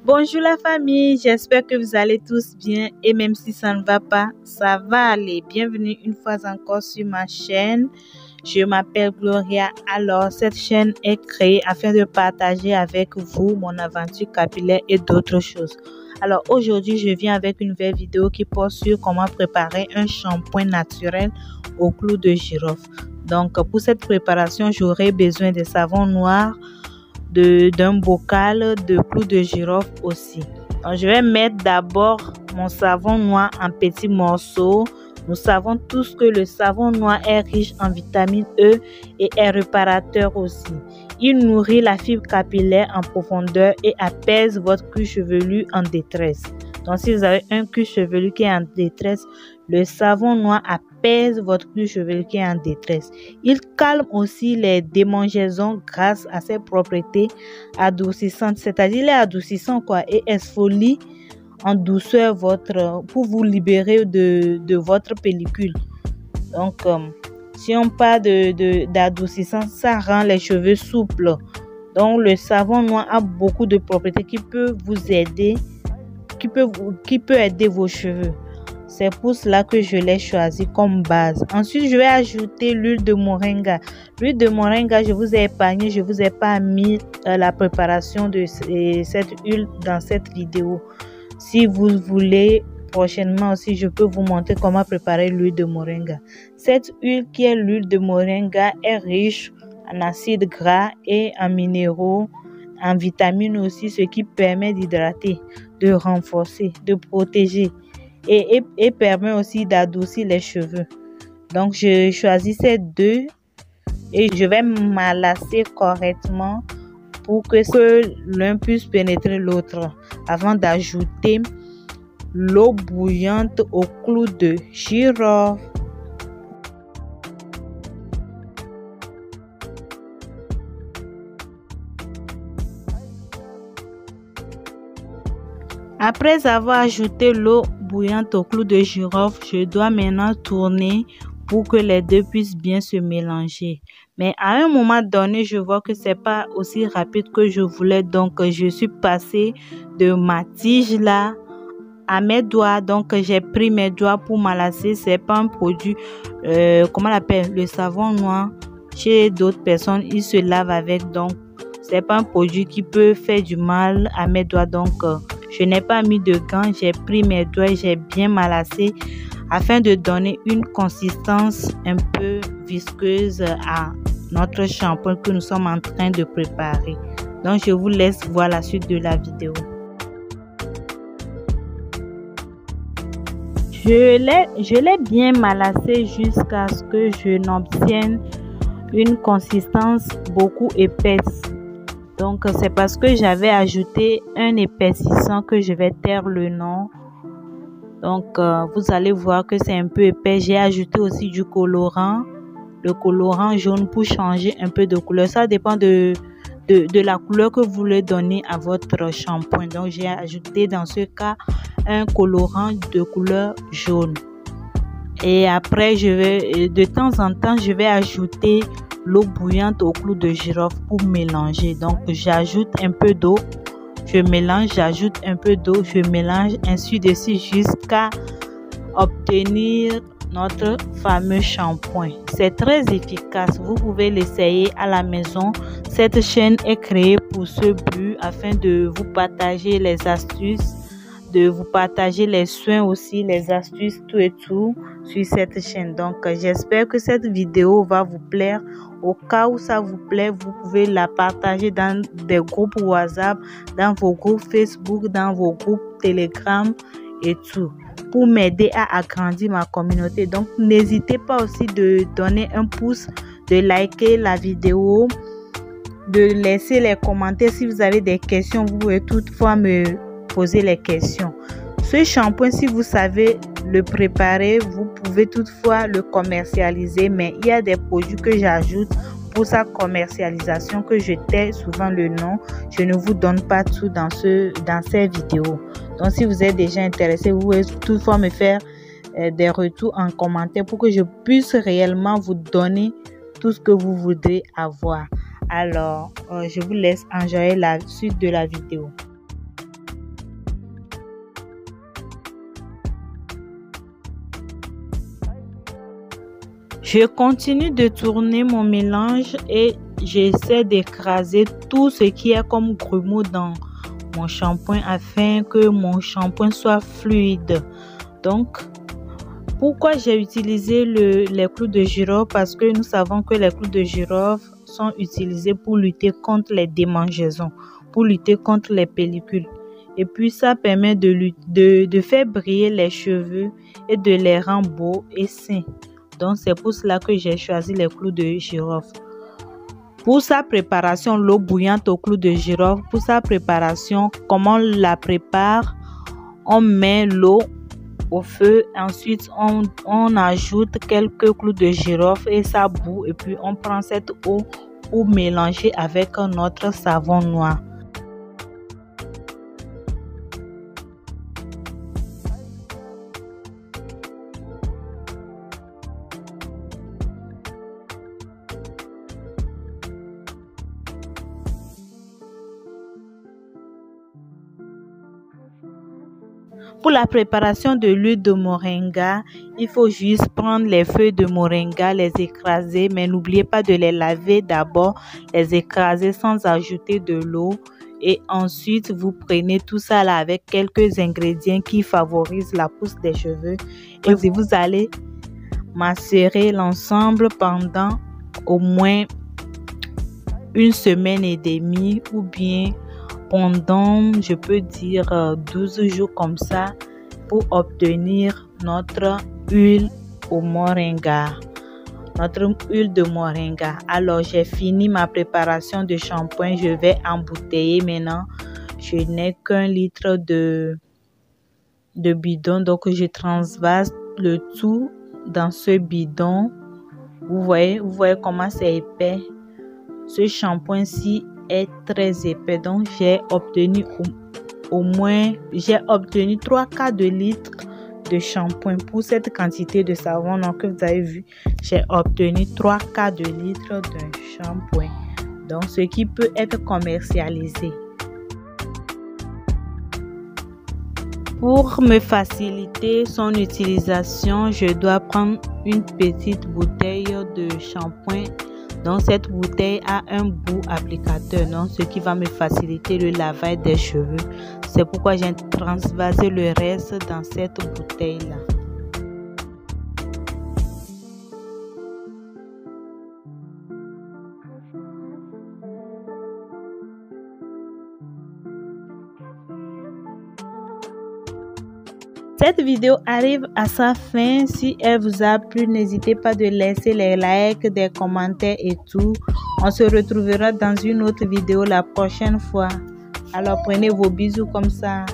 Bonjour la famille, j'espère que vous allez tous bien et même si ça ne va pas, ça va aller. Bienvenue une fois encore sur ma chaîne. Je m'appelle Gloria. Alors, cette chaîne est créée afin de partager avec vous mon aventure capillaire et d'autres choses. Alors, aujourd'hui, je viens avec une nouvelle vidéo qui porte sur comment préparer un shampoing naturel au clou de girofle. Donc, pour cette préparation, j'aurai besoin de savon noir, d'un bocal de clou de girofle aussi. Donc, je vais mettre d'abord mon savon noir en petits morceaux. Nous savons tous que le savon noir est riche en vitamine E et est réparateur aussi. Il nourrit la fibre capillaire en profondeur et apaise votre cuir chevelu en détresse. Donc, si vous avez un cuir chevelu qui est en détresse, le savon noir apaise votre cuir chevelu qui est en détresse. Il calme aussi les démangeaisons grâce à ses propriétés adoucissantes. C'est-à-dire, il est adoucissant et exfolie en douceur pour vous libérer de votre pellicule. Donc, si on parle d'adoucissant, ça rend les cheveux souples. Donc, le savon noir a beaucoup de propriétés qui peuvent vous aider, qui peut aider vos cheveux. C'est pour cela que je l'ai choisi comme base. Ensuite, je vais ajouter l'huile de moringa. L'huile de moringa, je vous ai épargné, je vous ai pas mis la préparation de cette huile dans cette vidéo. Si vous voulez, prochainement aussi, je peux vous montrer comment préparer l'huile de moringa. Cette huile qui est l'huile de moringa est riche en acides gras et en minéraux, en vitamines aussi, ce qui permet d'hydrater, de renforcer, de protéger et permet aussi d'adoucir les cheveux. Donc, je choisis ces deux et je vais m'alasser correctement pour que l'un puisse pénétrer l'autre avant d'ajouter l'eau bouillante au clou de girofle. Après avoir ajouté l'eau bouillante au clou de girofle, je dois maintenant tourner pour que les deux puissent bien se mélanger. Mais à un moment donné, je vois que c'est pas aussi rapide que je voulais. Donc, je suis passée de ma tige là à mes doigts. Donc, j'ai pris mes doigts pour m'alasser. C'est pas un produit, comment on l'appelle, le savon noir. Chez d'autres personnes, ils se lavent avec. Donc, c'est pas un produit qui peut faire du mal à mes doigts. Donc, je n'ai pas mis de gants. J'ai pris mes doigts et j'ai bien malassé afin de donner une consistance un peu visqueuse à notre shampoing que nous sommes en train de préparer. Donc, je vous laisse voir la suite de la vidéo. Je l'ai bien malassé jusqu'à ce que je n'obtienne une consistance beaucoup épaisse. Donc, c'est parce que j'avais ajouté un épaississant que je vais taire le nom. Donc, vous allez voir que c'est un peu épais. J'ai ajouté aussi du colorant, le colorant jaune pour changer un peu de couleur. Ça dépend de la couleur que vous voulez donner à votre shampoing. Donc, j'ai ajouté dans ce cas un colorant de couleur jaune. Et après, de temps en temps, je vais ajouter l'eau bouillante au clou de girofle pour mélanger. Donc, j'ajoute un peu d'eau. Je mélange, j'ajoute un peu d'eau, je mélange, ainsi de suite jusqu'à obtenir notre fameux shampoing. C'est très efficace, vous pouvez l'essayer à la maison. Cette chaîne est créée pour ce but afin de vous partager les astuces, de vous partager les soins aussi, les astuces, tout et tout sur cette chaîne. Donc, j'espère que cette vidéo va vous plaire. Au cas où ça vous plaît, vous pouvez la partager dans des groupes WhatsApp, dans vos groupes Facebook, dans vos groupes Telegram et tout, pour m'aider à agrandir ma communauté. Donc, n'hésitez pas aussi de donner un pouce, de liker la vidéo, de laisser les commentaires. Si vous avez des questions, vous pouvez toutefois me poser les questions. Ce shampoing, si vous savez le préparer, vous pouvez toutefois le commercialiser, mais il y a des produits que j'ajoute pour sa commercialisation que je tais souvent le nom. Je ne vous donne pas tout dans ces vidéos. Donc, si vous êtes déjà intéressé, vous pouvez toutefois me faire des retours en commentaire pour que je puisse réellement vous donner tout ce que vous voudrez avoir. Alors, je vous laisse enjoyer la suite de la vidéo. Je continue de tourner mon mélange et j'essaie d'écraser tout ce qui est comme grumeaux dans mon shampoing afin que mon shampoing soit fluide. Donc, pourquoi j'ai utilisé les clous de girofle? Parce que nous savons que les clous de girofle sont utilisés pour lutter contre les démangeaisons, pour lutter contre les pellicules. Et puis ça permet de faire briller les cheveux et de les rendre beaux et sains. Donc c'est pour cela que j'ai choisi les clous de girofle. Pour sa préparation, l'eau bouillante aux clous de girofle. Pour sa préparation, comment on la prépare? On met l'eau au feu, ensuite on ajoute quelques clous de girofle et ça bout, et puis on prend cette eau pour mélanger avec notre savon noir. Pour la préparation de l'huile de moringa, il faut juste prendre les feuilles de moringa, les écraser, mais n'oubliez pas de les laver d'abord, les écraser sans ajouter de l'eau. Et ensuite, vous prenez tout ça là avec quelques ingrédients qui favorisent la pousse des cheveux. Et vous allez macérer l'ensemble pendant au moins une semaine et demie ou bien pendant, je peux dire, 12 jours comme ça pour obtenir notre huile au moringa. Notre huile de moringa. Alors, j'ai fini ma préparation de shampoing. Je vais embouteiller maintenant. Je n'ai qu'un litre de bidon. Donc, je transvase le tout dans ce bidon. Vous voyez comment c'est épais. Ce shampoing-ci est très épais, donc j'ai obtenu au moins 3/4 de litre de shampoing pour cette quantité de savon. Donc que vous avez vu, j'ai obtenu 3/4 de litre de shampoing, donc ce qui peut être commercialisé. Pour me faciliter son utilisation, je dois prendre une petite bouteille de shampoing. Donc cette bouteille a un bout applicateur, donc ce qui va me faciliter le lavage des cheveux. C'est pourquoi j'ai transvasé le reste dans cette bouteille là. Cette vidéo arrive à sa fin. Si elle vous a plu, n'hésitez pas de laisser les likes, des commentaires et tout. On se retrouvera dans une autre vidéo la prochaine fois. Alors prenez vos bisous comme ça.